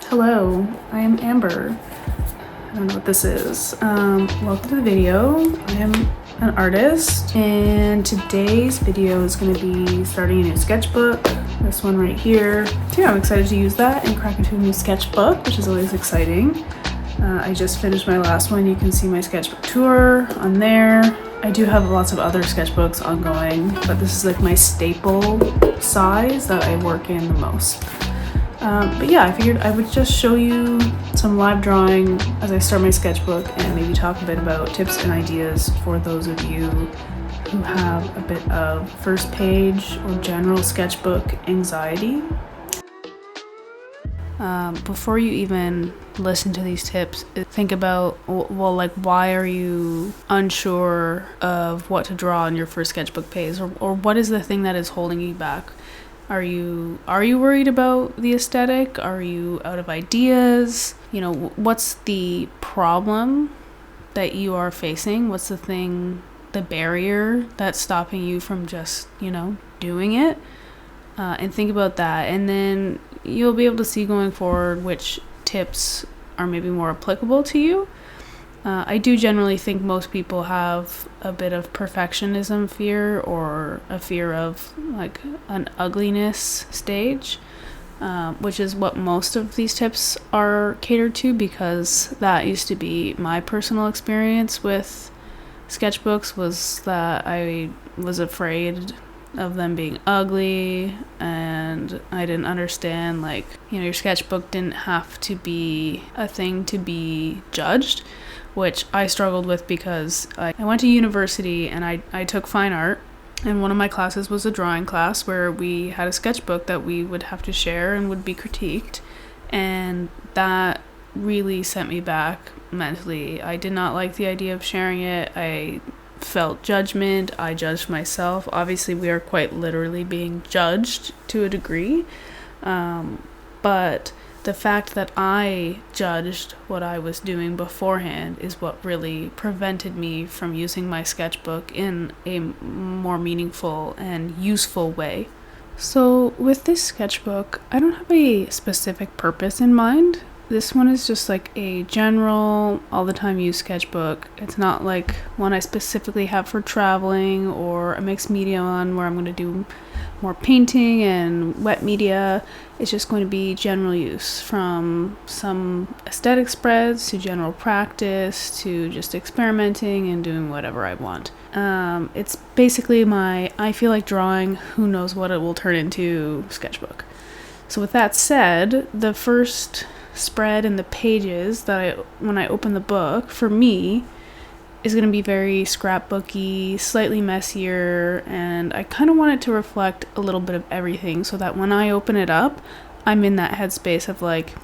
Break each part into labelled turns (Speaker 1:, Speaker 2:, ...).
Speaker 1: Hello, I am Amber. I don't know what this is. Welcome to the video. I am an artist and today's video is going to be starting a new sketchbook. This one right here. So yeah, I'm excited to use that and crack into a new sketchbook, which is always exciting. I just finished my last one. You can see my sketchbook tour on there. I do have lots of other sketchbooks ongoing, but this is like my staple size that I work in the most. But yeah, I figured I would just show you some live drawing as I start my sketchbook and maybe talk a bit about tips and ideas for those of you who have a bit of first page or general sketchbook anxiety. Before you even listen to these tips, think about, well, like, why are you unsure of what to draw on your first sketchbook page, or what is the thing that is holding you back? Are you worried about the aesthetic? Are you out of ideas? You know, what's the problem that you are facing? What's the thing, the barrier that's stopping you from just, doing it? And think about that. And then you'll be able to see going forward which tips are maybe more applicable to you. I do generally think most people have a bit of perfectionism fear, or a fear of like an ugliness stage, which is what most of these tips are catered to, because that used to be my personal experience with sketchbooks, was that I was afraid of them being ugly, and I didn't understand, like, your sketchbook didn't have to be a thing to be judged, which I struggled with because I went to university and I took fine art, and one of my classes was a drawing class where we had a sketchbook that we would have to share and would be critiqued, and that really sent me back mentally. I did not like the idea of sharing it. I felt judgment. I judged myself. Obviously, we are quite literally being judged to a degree, but the fact that I judged what I was doing beforehand is what really prevented me from using my sketchbook in a more meaningful and useful way. So with this sketchbook, I don't have a specific purpose in mind. This one is just like a general, all the time use sketchbook. It's not like one I specifically have for traveling or a mixed media one where I'm going to do more painting and wet media. It's just going to be general use, from some aesthetic spreads to general practice to just experimenting and doing whatever I want. It's basically my I feel like drawing, who knows what it will turn into sketchbook. So with that said, the first spread in the pages that when I open the book, for me, is going to be very scrapbooky, slightly messier, and I kind of want it to reflect a little bit of everything, so that when I open it up, I'm in that headspace of like,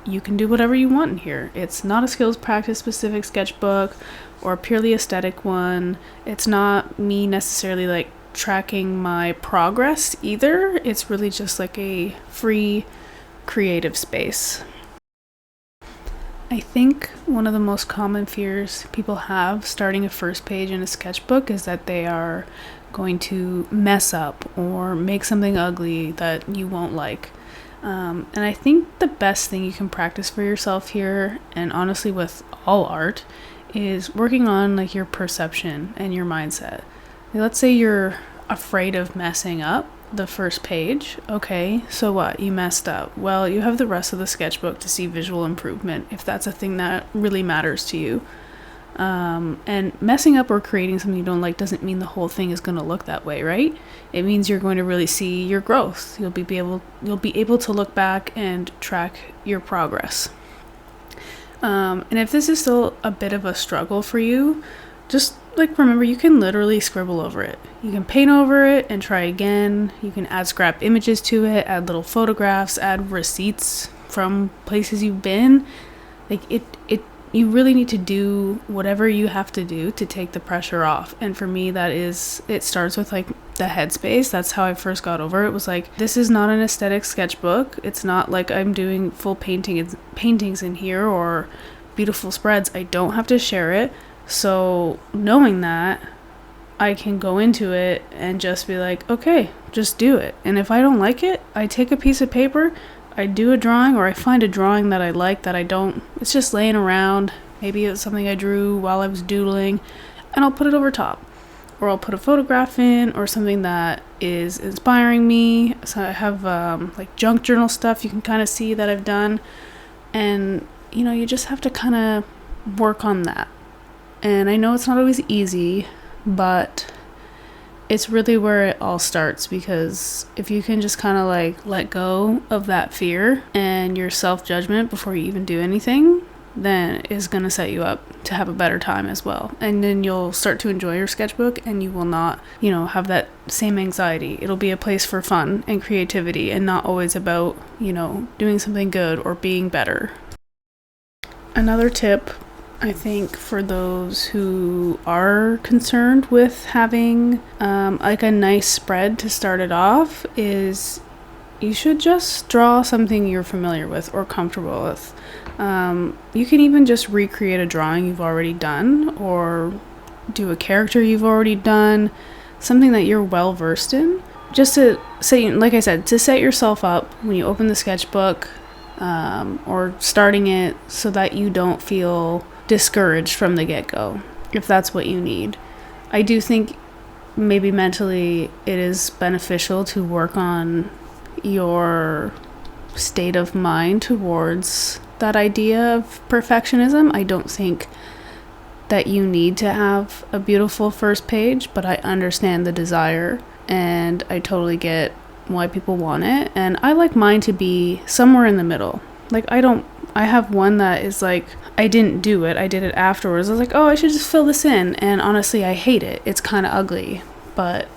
Speaker 1: you can do whatever you want in here. It's not a skills practice specific sketchbook or a purely aesthetic one. It's not me necessarily like tracking my progress either. It's really just like a free creative space. I think one of the most common fears people have starting a first page in a sketchbook is that they are going to mess up or make something ugly that you won't like. And I think the best thing you can practice for yourself here, and honestly with all art, is working on like your perception and your mindset. Let's say you're afraid of messing up the first page. Okay, so what? You messed up. Well, you have the rest of the sketchbook to see visual improvement if that's a thing that really matters to you. And messing up or creating something you don't like doesn't mean the whole thing is going to look that way, right? It means you're going to really see your growth. You'll be able to look back and track your progress. And if this is still a bit of a struggle for you, just like remember, you can literally scribble over it. You can paint over it and try again. You can add scrap images to it, add little photographs, add receipts from places you've been. Like you really need to do whatever you have to do to take the pressure off. And for me, it starts with like the headspace. That's how I first got over it. It was like, this is not an aesthetic sketchbook. It's not like I'm doing full paintings in here or beautiful spreads. I don't have to share it. So knowing that, I can go into it and just be like, okay, just do it. And if I don't like it, I take a piece of paper, I do a drawing, or I find a drawing that I like that it's just laying around. Maybe it's something I drew while I was doodling, and I'll put it over top. Or I'll put a photograph in, or something that is inspiring me. So I have like junk journal stuff you can kind of see that I've done. And, you just have to kind of work on that. And I know it's not always easy, but it's really where it all starts, because if you can just kind of like let go of that fear and your self-judgment before you even do anything, then it's going to set you up to have a better time as well. And then you'll start to enjoy your sketchbook, and you will not, have that same anxiety. It'll be a place for fun and creativity, and not always about, doing something good or being better. Another tip, I think, for those who are concerned with having like a nice spread to start it off, is you should just draw something you're familiar with or comfortable with. You can even just recreate a drawing you've already done, or do a character you've already done, something that you're well versed in, just to say, like I said, to set yourself up when you open the sketchbook, or starting it, so that you don't feel discouraged from the get-go, if that's what you need. I do think maybe mentally it is beneficial to work on your state of mind towards that idea of perfectionism. I don't think that you need to have a beautiful first page, but I understand the desire, and I totally get why people want it. And I like mine to be somewhere in the middle. Like, I have one that is like, I didn't do it, I did it afterwards. I was like, oh, I should just fill this in. And honestly, I hate it. It's kind of ugly. But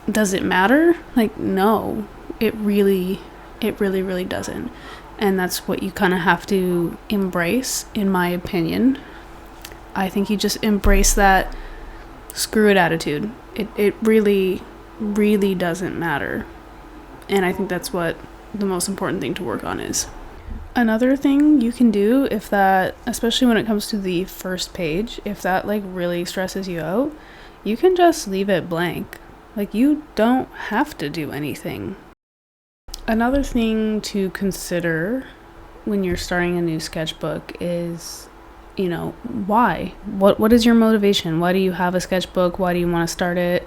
Speaker 1: does it matter? Like, no, it really doesn't. And that's what you kind of have to embrace, in my opinion. I think you just embrace that screw it attitude. It really doesn't matter. And I think that's what the most important thing to work on is. Another thing you can do, if that, especially when it comes to the first page, if that like really stresses you out, you can just leave it blank. Like, you don't have to do anything. Another thing to consider when you're starting a new sketchbook is, why? What is your motivation? Why do you have a sketchbook? Why do you want to start it?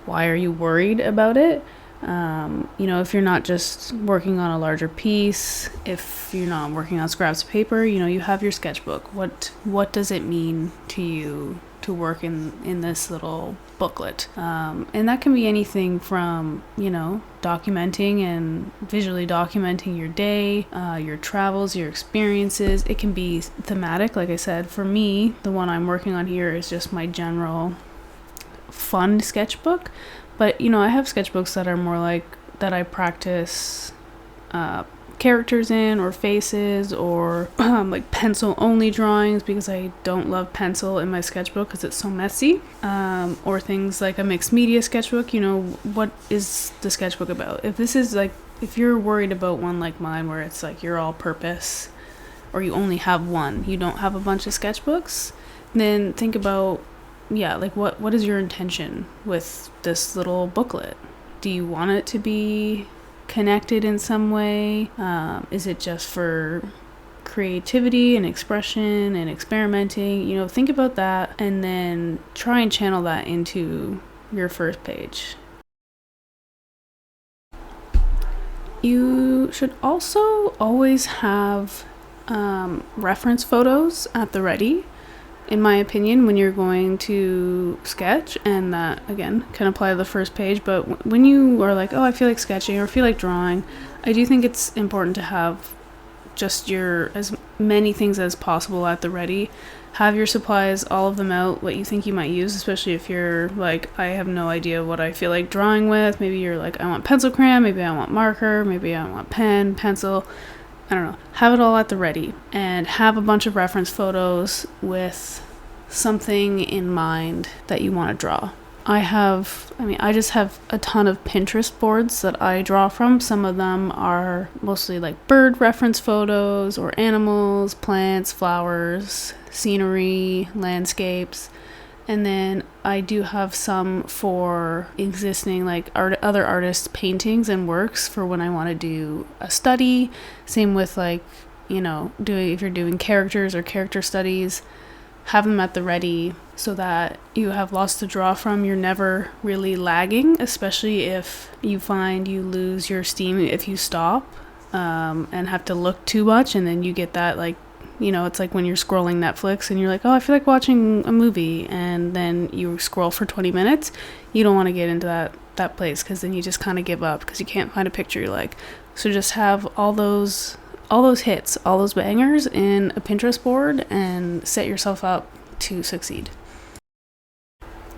Speaker 1: Why are you worried about it? If you're not just working on a larger piece, if you're not working on scraps of paper, you have your sketchbook. What does it mean to you to work in this little booklet? And that can be anything from, documenting and visually documenting your day, your travels, your experiences. It can be thematic. Like I said, for me, the one I'm working on here is just my general fun sketchbook. But, I have sketchbooks that are more like that I practice characters in, or faces, or like pencil only drawings, because I don't love pencil in my sketchbook because it's so messy. Or things like a mixed media sketchbook. What is the sketchbook about? If you're worried about one like mine, where it's like you're all purpose, or you only have one, you don't have a bunch of sketchbooks, then think about, what is your intention with this little booklet? Do you want it to be connected in some way? Is it just for creativity and expression and experimenting? Think about that, and then try and channel that into your first page. You should also always have reference photos at the ready, in my opinion, when you're going to sketch. And that, again, can apply to the first page. But when you are like, oh, I feel like sketching or feel like drawing, I do think it's important to have just as many things as possible at the ready. Have your supplies, all of them out, what you think you might use, especially if you're like, I have no idea what I feel like drawing with. Maybe you're like, I want pencil crayon, maybe I want marker, maybe I want pen, pencil. I don't know. Have it all at the ready, and have a bunch of reference photos with something in mind that you want to draw. I just have a ton of Pinterest boards that I draw from. Some of them are mostly like bird reference photos, or animals, plants, flowers, scenery, landscapes. And then I do have some for existing like other artists' paintings and works for when I want to do a study. Same with like, if you're doing characters or character studies, have them at the ready so that you have lots to draw from. You're never really lagging, especially if you find you lose your steam if you stop and have to look too much, and then you get that like, it's like when you're scrolling Netflix and you're like, oh, I feel like watching a movie, and then you scroll for 20 minutes. You don't want to get into that place, because then you just kind of give up because you can't find a picture you like. So just have all those hits, all those bangers in a Pinterest board and set yourself up to succeed.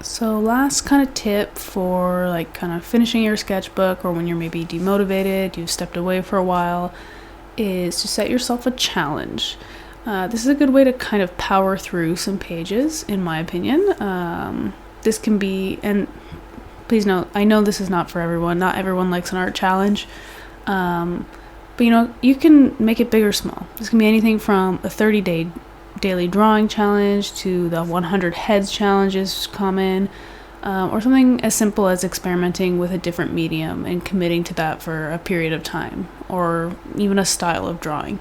Speaker 1: So last kind of tip for like kind of finishing your sketchbook, or when you're maybe demotivated, you've stepped away for a while, is to set yourself a challenge. This is a good way to kind of power through some pages, in my opinion. This can be, and please note, I know this is not for everyone. Not everyone likes an art challenge. But you can make it big or small. This can be anything from a 30-day daily drawing challenge to the 100 heads challenge is common, or something as simple as experimenting with a different medium and committing to that for a period of time, or even a style of drawing.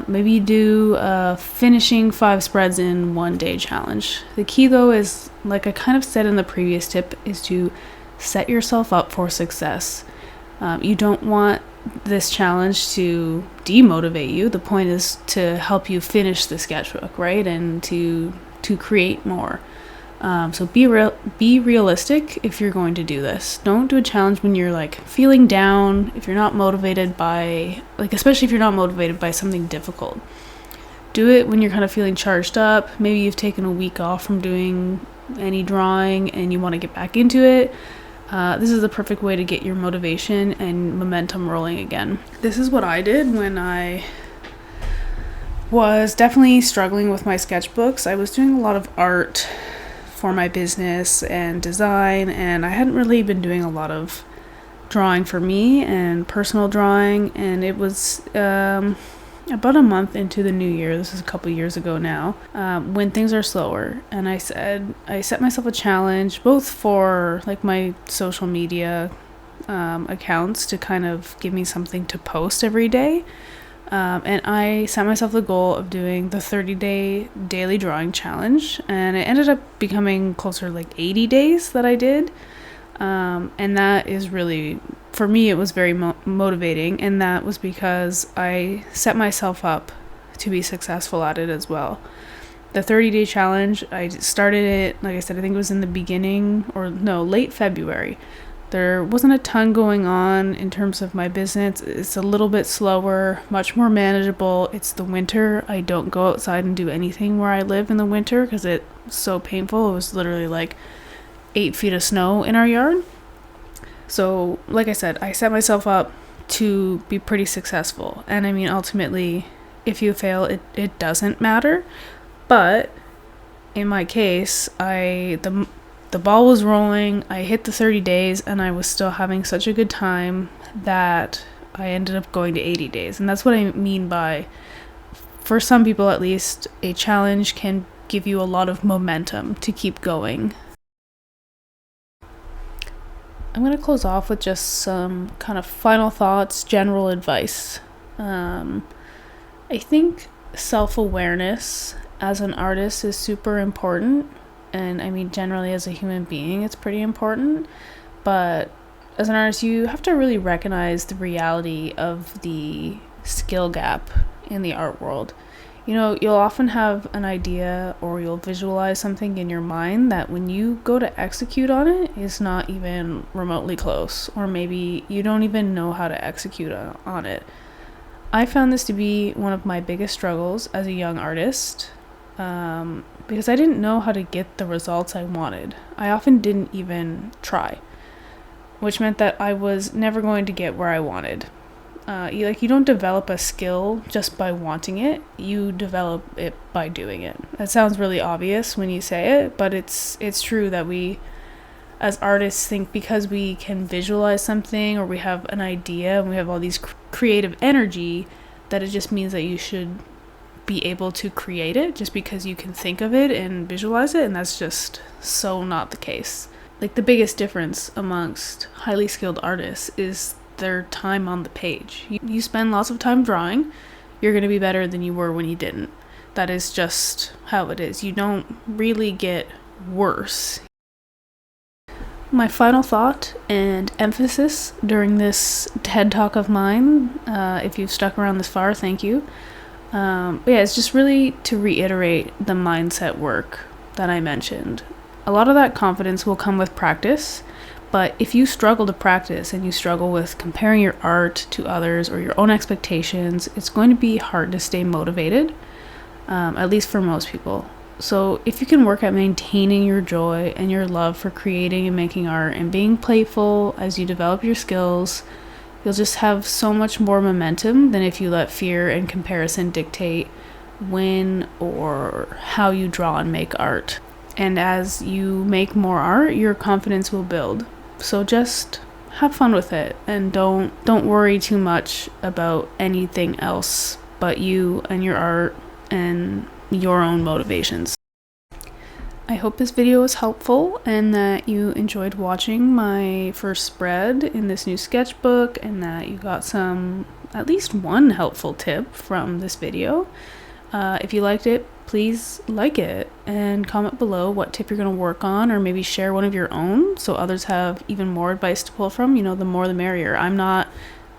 Speaker 1: Maybe you do a finishing 5 spreads in 1 day challenge. The key though is, like I kind of said in the previous tip, is to set yourself up for success. You don't want this challenge to demotivate you. The point is to help you finish the sketchbook, right? And to create more. So be realistic if you're going to do this. Don't do a challenge when you're like feeling down, if you're not motivated by, like, especially if you're not motivated by something difficult. Do it when you're kind of feeling charged up. Maybe you've taken a week off from doing any drawing and you want to get back into it. This is the perfect way to get your motivation and momentum rolling again. This is what I did when I was definitely struggling with my sketchbooks. I was doing a lot of art for my business and design, and I hadn't really been doing a lot of drawing for me and personal drawing, and it was about a month into the new year, this is a couple years ago now, when things are slower, and I set myself a challenge, both for like my social media accounts to kind of give me something to post every day, and I set myself the goal of doing the 30-day daily drawing challenge, and it ended up becoming closer to like 80 days that I did, and that is really, for me, it was very motivating, and that was because I set myself up to be successful at it as well. The 30-day challenge, I started it, like I said, I think it was in the late February. There wasn't a ton going on in terms of my business. It's a little bit slower, much more manageable. It's the winter. I don't go outside and do anything where I live in the winter because it's so painful. It was literally like 8 feet of snow in our yard. So, like I said, I set myself up to be pretty successful. And I mean, ultimately, if you fail, it doesn't matter. But in my case, the ball was rolling, I hit the 30 days, and I was still having such a good time that I ended up going to 80 days. And that's what I mean by, for some people at least, a challenge can give you a lot of momentum to keep going. I'm going to close off with just some kind of final thoughts, general advice. I think self-awareness as an artist is super important. And I mean, generally as a human being, it's pretty important. But as an artist, you have to really recognize the reality of the skill gap in the art world. You'll often have an idea or you'll visualize something in your mind that when you go to execute on it, is not even remotely close. Or maybe you don't even know how to execute on it. I found this to be one of my biggest struggles as a young artist. Because I didn't know how to get the results I wanted. I often didn't even try, which meant that I was never going to get where I wanted. You don't develop a skill just by wanting it. You develop it by doing it. That sounds really obvious when you say it, but it's true that we, as artists, think because we can visualize something or we have an idea and we have all these creative energy, that it just means that you should be able to create it just because you can think of it and visualize it, and that's just so not the case. Like, the biggest difference amongst highly skilled artists is their time on the page. You spend lots of time drawing, you're going to be better than you were when you didn't. That is just how it is. You don't really get worse. My final thought and emphasis during this TED Talk of mine, if you've stuck around this far, thank you. It's just really to reiterate the mindset work that I mentioned. A lot of that confidence will come with practice, but if you struggle to practice and you struggle with comparing your art to others or your own expectations, it's going to be hard to stay motivated, at least for most people. So if you can work at maintaining your joy and your love for creating and making art and being playful as you develop your skills, you'll just have so much more momentum than if you let fear and comparison dictate when or how you draw and make art. And as you make more art, your confidence will build. So just have fun with it and don't worry too much about anything else but you and your art and your own motivations. I hope this video was helpful and that you enjoyed watching my first spread in this new sketchbook and that you got at least one helpful tip from this video. If you liked it, please like it and comment below what tip you're going to work on, or maybe share one of your own so others have even more advice to pull from. The more the merrier. I'm not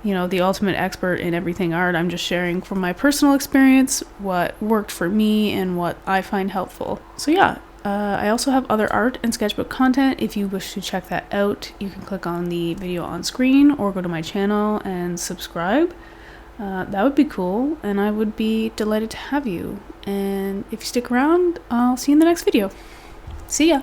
Speaker 1: the ultimate expert in everything art. I'm just sharing from my personal experience what worked for me and what I find helpful. So yeah, I also have other art and sketchbook content. If you wish to check that out, you can click on the video on screen or go to my channel and subscribe. That would be cool, and I would be delighted to have you. And if you stick around, I'll see you in the next video. See ya!